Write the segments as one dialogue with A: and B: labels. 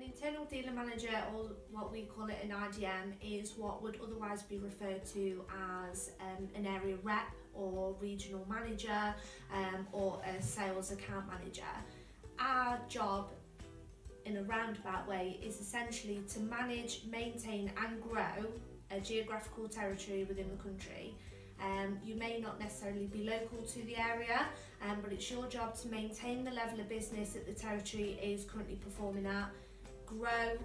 A: internal dealer manager, or what we call it an IDM, is what would otherwise be referred to as an area rep or regional manager or a sales account manager. Our job in a roundabout way is essentially to manage, maintain and grow a geographical territory within the country. You may not necessarily be local to the area, but it's your job to maintain the level of business that the territory is currently performing at, grow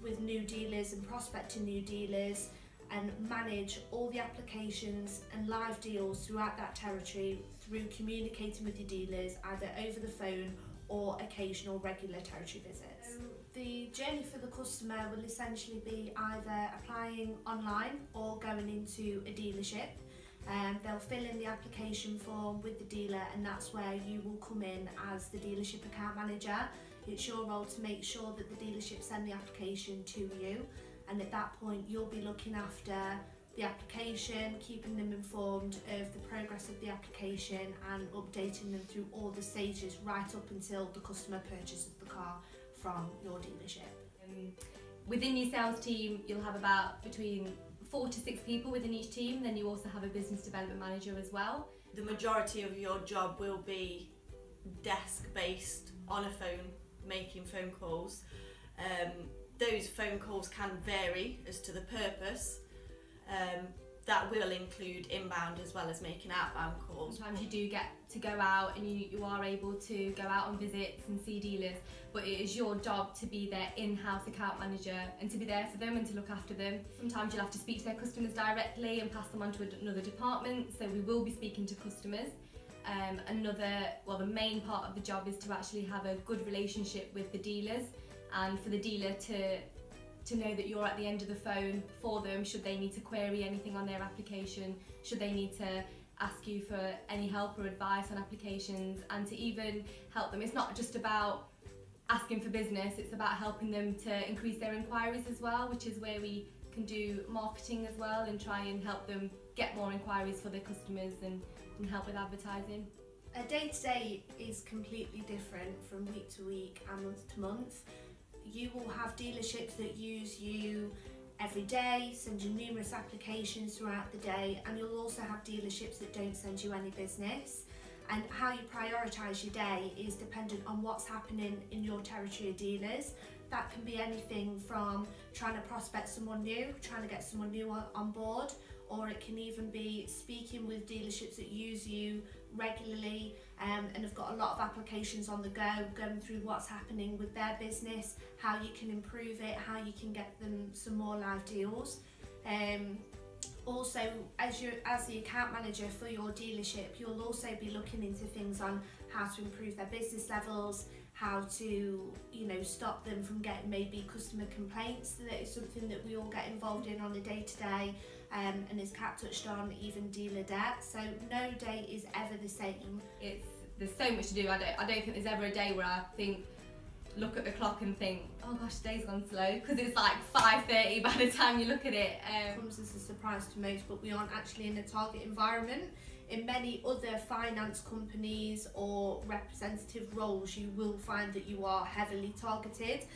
A: with new dealers and prospecting new dealers, and manage all the applications and live deals throughout that territory through communicating with your dealers either over the phone or occasional regular territory visits. The journey for the customer will essentially be either applying online or going into a dealership. They'll fill in the application form with the dealer, and that's where you will come in as the dealership account manager. It's your role to make sure that the dealership send the application to you, and at that point you'll be looking after the application, keeping them informed of the progress of the application and updating them through all the stages right up until the customer purchases the car from your dealership.
B: Within your sales team, you'll have about between 4 to 6 people within each team. Then you also have a business development manager as well.
C: The majority of your job will be desk-based, on a phone, making phone calls. Those phone calls can vary as to the purpose. That will include inbound as well as making outbound calls.
B: Sometimes you do get to go out and you are able to go out on visits and see dealers, but it is your job to be their in-house account manager and to be there for them and to look after them. Sometimes you'll have to speak to their customers directly and pass them on to another department, so we will be speaking to customers. The main part of the job is to actually have a good relationship with the dealers, and for the dealer to know that you're at the end of the phone for them should they need to query anything on their application, should they need to ask you for any help or advice on applications, and to even help them. It's not just about asking for business, it's about helping them to increase their inquiries as well, which is where we can do marketing as well and try and help them get more inquiries for their customers and help with advertising.
A: A day-to-day is completely different from week to week and month to month. You will have dealerships that use you every day, send you numerous applications throughout the day, and you'll also have dealerships that don't send you any business. And how you prioritise your day is dependent on what's happening in your territory of dealers. That can be anything from trying to prospect someone new, trying to get someone new on board, or it can even be speaking with dealerships that use you regularly and have got a lot of applications on the go, going through what's happening with their business, how you can improve it, how you can get them some more live deals. Also, as the account manager for your dealership, you'll also be looking into things on how to improve their business levels, how to stop them from getting maybe customer complaints. That is something that we all get involved in on a day-to-day, and as Kat touched on, even dealer debt. So no day is ever the same.
B: There's so much to do. I don't think there's ever a day where I look at the clock and think, oh gosh, today's gone slow, because it's like 5:30 by the time you look at it.
A: It comes as a surprise to most, but we aren't actually in a target environment. In many other finance companies or representative roles, you will find that you are heavily targeted.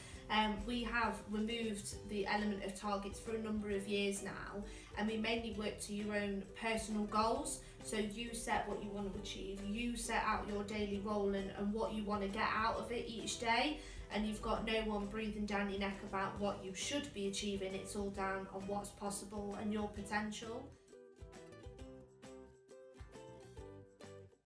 A: We have removed the element of targets for a number of years now, and we mainly work to your own personal goals. So you set what you want to achieve, you set out your daily role and what you want to get out of it each day, and you've got no one breathing down your neck about what you should be achieving. It's all down on what's possible and your potential.